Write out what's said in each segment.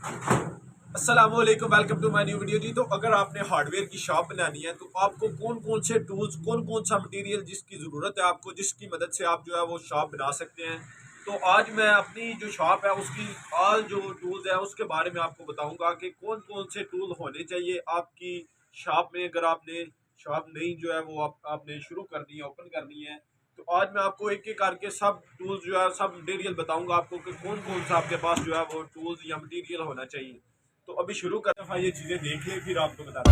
अस्सलामुअलैकुम, welcome to my new video जी। तो अगर आपने हार्डवेयर की शॉप बनानी है तो आपको कौन कौन से टूल्स, कौन कौन सा मटेरियल जिसकी ज़रूरत है आपको, जिसकी मदद से आप जो है वो शॉप बना सकते हैं। तो आज मैं अपनी जो शॉप है उसकी ऑल जो टूल्स है उसके बारे में आपको बताऊंगा कि कौन कौन से टूल होने चाहिए आपकी शॉप में। अगर आपने शॉप नई जो है वो आपने शुरू करनी है, ओपन करनी है, तो आज मैं आपको एक एक करके सब टूल्स जो है, सब मटेरियल बताऊंगा आपको कि कौन कौन सा आपके पास जो है वो टूल्स या मटेरियल होना चाहिए। तो अभी शुरू कर दफा ये चीज़ें देख ले, फिर आपको बताता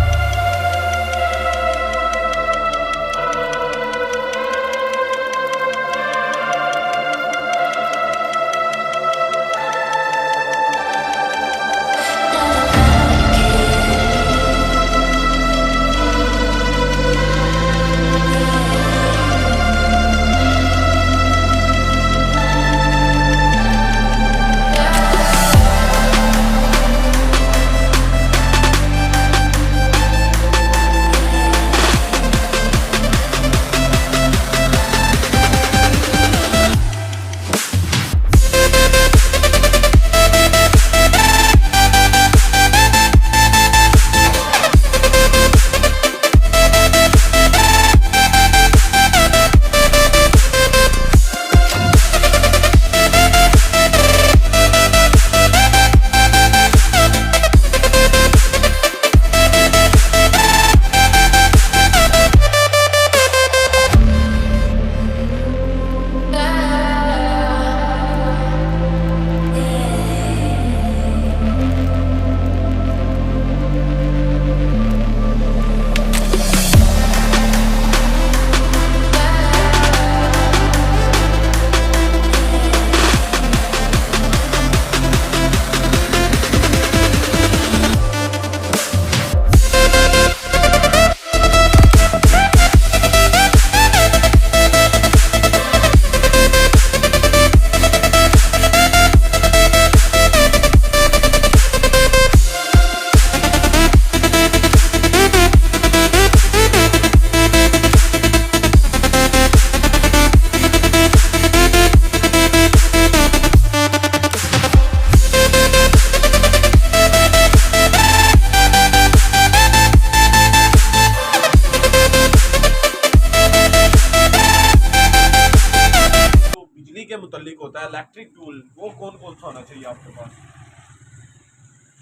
तो बिजली के मुतल्लिक होता है इलेक्ट्रिक टूल, वो कौन कौन सा होना चाहिए आपके पास।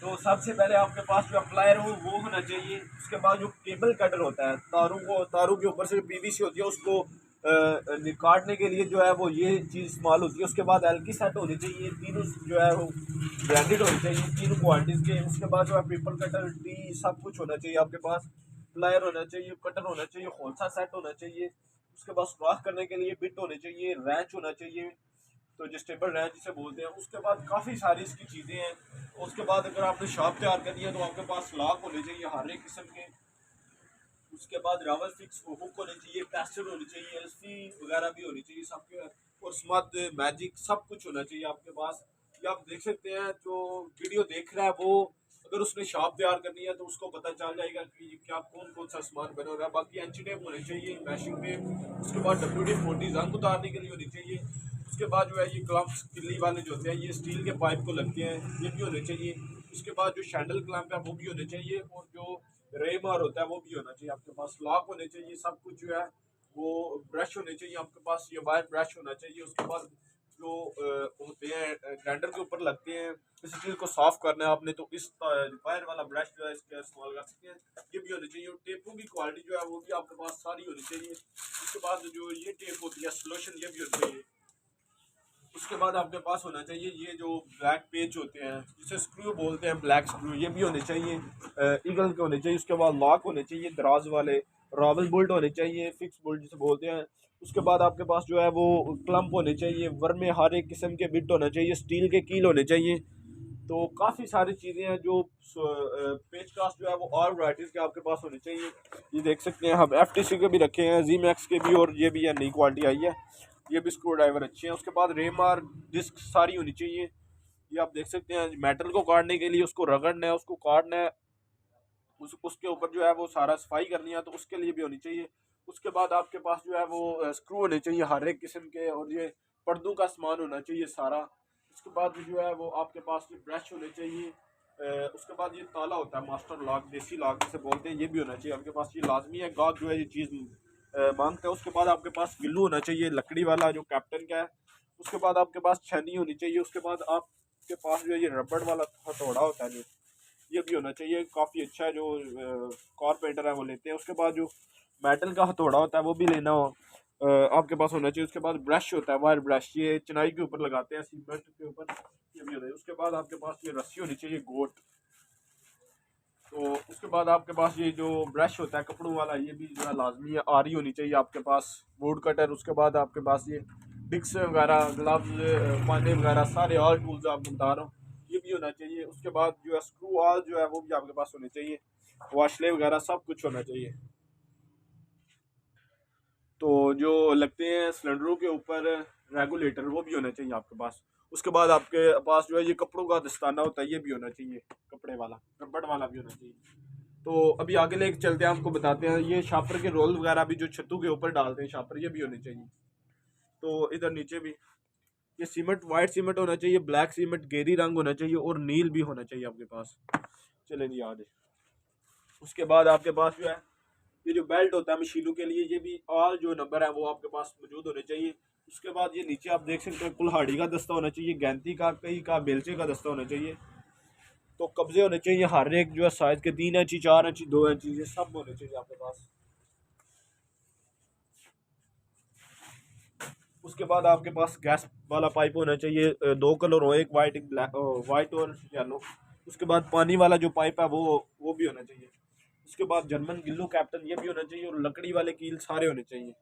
तो सबसे पहले आपके पास जो अप्लायर हो वो होना चाहिए। उसके बाद जो केबल कटर होता है, तारों के ऊपर से पीवीसी होती है उसको काटने के लिए जो है वो ये चीज़ इस्तेमाल होती है। उसके बाद एल की सेट होनी चाहिए, तीनों जो है वो ब्रांडेड होनी चाहिए, तीनों क्वालिटीज़ के। उसके बाद जो है पेपर कटर, टी, सब कुछ होना चाहिए आपके पास। प्लायर होना चाहिए, कटर होना चाहिए, खोलसा सेट होना चाहिए। उसके बाद क्रॉस करने के लिए बिट होने चाहिए, रैंच होना चाहिए, तो जो स्टेबल रैंच जिसे बोलते हैं। उसके बाद काफ़ी सारी इसकी चीज़ें हैं। उसके बाद अगर आपने शॉप तैयार करनी है तो आपके पास लॉक होने चाहिए हर एक किस्म के। उसके बाद रावल फिक्स हुक होने चाहिए, टेस्टर होनी चाहिए, एलसी वगैरह भी होनी चाहिए सबके। और स्मद मैजिक सब कुछ होना चाहिए आपके पास। ये आप देख सकते हैं, जो वीडियो देख रहा है वो अगर उसने शॉप तैयार करनी है तो उसको पता चल जाएगा कि क्या कौन कौन सा सामान बना हुआ है। बाकी एंची टेप होनी चाहिए, मैशिंग टेप। उसके बाद WD-40 जंग उतारने के लिए होनी चाहिए। उसके बाद जो है ये क्लम्प्स किल्ली वाले जो होते हैं, ये स्टील के पाइप को लगते हैं, ये भी होने चाहिए। उसके बाद जो शैंडल क्लैंप है वो भी होने चाहिए, और जो रेमार होता है वो भी होना चाहिए आपके पास। लॉक होने चाहिए, सब कुछ जो है वो। ब्रश होने चाहिए आपके पास, ये वायर ब्रश होना चाहिए। उसके बाद जो होते हैं ग्राइंडर के ऊपर लगते हैं, इस चीज़ को साफ करना है आपने तो इस वायर वाला ब्रश जो है इसका इस्तेमाल कर सकते हैं, ये भी होनी चाहिए। और टेपों की क्वालिटी जो है वो भी आपके पास सारी होनी चाहिए। उसके बाद जो ये टेप होती है सोल्यूशन, ये भी होनी चाहिए। उसके बाद आपके पास होना चाहिए ये जो ब्लैक पेज होते हैं, जिसे स्क्रू बोलते हैं, ब्लैक स्क्रू, ये भी होने चाहिए। ईगल के होने चाहिए। उसके बाद लॉक होने चाहिए दराज वाले, रॉबल बोल्ट होने चाहिए, फिक्स बोल्ट जिसे बोलते हैं। उसके बाद आपके पास जो है वो क्लम्प होने चाहिए, वर में हर एक किस्म के बिट होना चाहिए, स्टील के कील होने चाहिए। तो काफ़ी सारी चीज़ें हैं जो पेज कास्ट जो है वो और वराइटीज़ के आपके पास होने चाहिए। ये देख सकते हैं, हम FTC के भी रखे हैं, जी मैक्स के भी, और ये भी है नई क्वालिटी आई है, ये भी स्क्रू ड्राइवर अच्छे हैं। उसके बाद रेमार डिस्क सारी होनी चाहिए। ये आप देख सकते हैं, मेटल को काटने के लिए उसको रगड़ना है, उसको काटना है, उसके ऊपर जो है वो सारा सफाई करनी है, तो उसके लिए भी होनी चाहिए। उसके बाद आपके पास जो है वो स्क्रू होने चाहिए हर एक किस्म के, और ये पर्दों का सामान होना चाहिए सारा। उसके बाद जो है वो आपके पास ब्रश होने चाहिए, उसके बाद ये ताला होता है मास्टर लॉक, देसी लॉक जिसे बोलते हैं, ये भी होना चाहिए आपके पास। ये लाजमी है, गाहक जो है ये चीज़ मांगता है। उसके बाद आपके पास गिल्लू होना चाहिए लकड़ी वाला जो कैप्टन का है। उसके बाद आपके पास छन्नी होनी चाहिए। उसके बाद आपके पास जो है ये रबड़ वाला हथौड़ा होता है जो, ये भी होना चाहिए, काफ़ी अच्छा है, जो कारपेंटर है वो लेते हैं। उसके बाद जो मेटल का हथौड़ा होता है वो भी लेना हो आपके पास होना चाहिए। उसके बाद ब्रश होता है, वायर ब्रश, ये चिनाई के ऊपर लगाते हैं सीमेंट के ऊपर, ये भी होना चाहिए। उसके बाद आपके पास ये रस्सी होनी चाहिए गोट। तो उसके बाद आपके पास ये जो ब्रश होता है कपड़ों वाला, ये भी जो है लाजमी है। आरी होनी चाहिए आपके पास, वुड कटर। उसके बाद आपके पास ये डिक्स वगैरह, ग्लव्स, पाने वगैरह, सारे ऑल टूल्स आपको बता रहा हूँ, ये भी होना चाहिए। उसके बाद जो है स्क्रू ऑल जो है वो भी आपके पास होने चाहिए, वाशले वगैरह सब कुछ होना चाहिए। तो जो लगते हैं सिलेंडरों के ऊपर रेगुलेटर, वो भी होना चाहिए आपके पास। उसके बाद आपके पास जो है ये कपड़ों का दस्ताना होता है, ये भी होना चाहिए, कपड़े वाला, रबड़ वाला भी होना चाहिए। तो अभी आगे लेके चलते हैं, आपको बताते हैं ये शापर के रोल वगैरह भी जो छत्तों के ऊपर डालते हैं शापर, ये भी होने चाहिए। तो इधर नीचे भी ये सीमेंट, वाइट सीमेंट होना चाहिए, ब्लैक सीमेंट, गेरी रंग होना चाहिए, और नील भी होना चाहिए आपके पास। चले जी आगे। उसके बाद आपके पास जो है ये जो बेल्ट होता है मशीनों के लिए, ये भी ऑल जो नंबर है वो आपके पास मौजूद होने चाहिए। उसके बाद ये नीचे आप देख सकते हैं कुल्हाड़ी का दस्ता होना चाहिए, गैंती का, कई का, बेलचे का दस्ता होना चाहिए। तो कब्जे होने चाहिए हर एक जो है साइज के, 3 इंची, 4 इंची, 2 इंची, ये सब होने चाहिए आपके पास। उसके बाद आपके पास गैस वाला पाइप होना चाहिए, 2 कलर हो, एक वाइट एक ब्लैक, वाइट और येलो। उसके बाद पानी वाला जो पाइप है वो भी होना चाहिए। उसके बाद जर्मन गिल्लू कैप्टन, ये भी होना चाहिए, और लकड़ी वाले कील सारे होने चाहिए।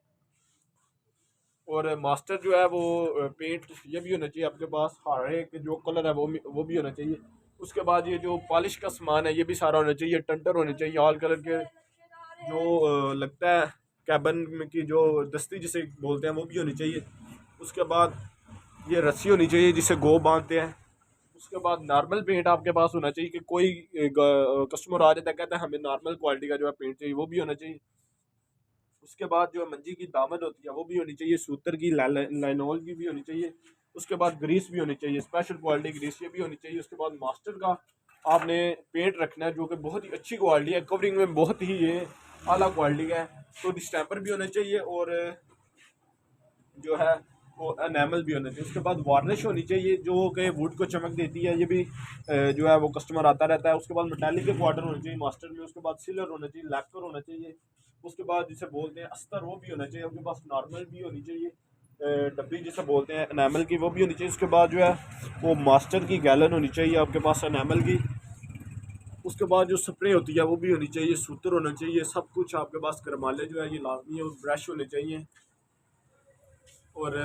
और मास्टर जो है वो पेंट, ये भी होना चाहिए आपके पास, हर एक जो कलर है वो भी होना चाहिए। उसके बाद ये जो पॉलिश का सामान है ये भी सारा होना चाहिए, टंटर होने चाहिए ऑल कलर के, जो लगता है कैबन में की जो दस्ती जिसे बोलते हैं वो भी होनी चाहिए। उसके बाद ये रस्सी होनी चाहिए जिसे गो बांधते हैं। उसके बाद नॉर्मल पेंट आपके पास होना चाहिए, कि कोई कस्टमर आ जाता है कहता है हमें नॉर्मल क्वालिटी का जो है पेंट चाहिए, वो भी होना चाहिए। उसके बाद जो मंजी की दामन होती है वो भी होनी चाहिए, सूतर की, लाइनॉल की भी होनी चाहिए। उसके बाद ग्रीस भी होनी चाहिए, स्पेशल क्वालिटी ग्रीस, ये भी होनी चाहिए। उसके बाद मास्टर का आपने पेंट रखना है जो कि बहुत ही अच्छी क्वालिटी है, कवरिंग में बहुत ही ये आला क्वालिटी का है। तो डिस्टेंपर भी होना चाहिए, और जो है वो एनेमल भी होना चाहिए। उसके बाद वार्निश होनी चाहिए जो कि वुड को चमक देती है, ये भी जो है वो कस्टमर आता रहता है। उसके बाद मेटालिक के क्वार्टर होने चाहिए मास्टर में। उसके बाद सिलर होना चाहिए, लैक्कर होना चाहिए। उसके बाद जिसे बोलते हैं अस्तर, वो भी होना चाहिए आपके पास। नॉर्मल भी होनी चाहिए, डब्बी जिसे बोलते हैं एनामल की, वो भी होनी चाहिए। उसके बाद जो है वो मास्टर की गैलन होनी चाहिए आपके पास एनामल की। उसके बाद जो स्प्रे होती है वो भी होनी चाहिए, सूत्र होना चाहिए, सब कुछ आपके पास। करमाले जो है ये लाजमी है, और ब्रश होने चाहिए। और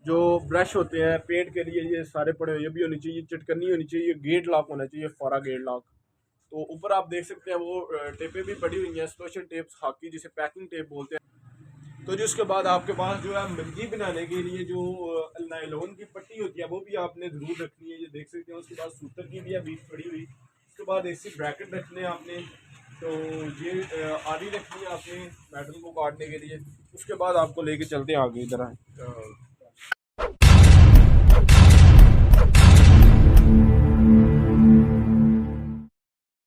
जो ब्रश होते हैं पेंट के लिए ये सारे पड़े हुए, ये भी होनी चाहिए। चटकनी होनी चाहिए, गेट लॉक होना चाहिए, फौरा गेट लॉक। तो ऊपर आप देख सकते हैं वो टेपें भी पड़ी हुई हैं, स्पेशल टेप्स हॉकी जिसे पैकिंग टेप बोलते हैं। तो जो उसके बाद आपके पास जो है मंजी बनाने के लिए जो नायलॉन की पट्टी होती है वो भी आपने ज़रूर रखनी है, ये देख सकते हैं। उसके बाद सूतर की भी है बीच पड़ी हुई। उसके बाद ऐसी ब्रैकेट रखने हैं आपने। तो ये आरी रखनी है आपने मेटल को काटने के लिए। उसके बाद आपको लेके चलते हैं आगे इधर आए।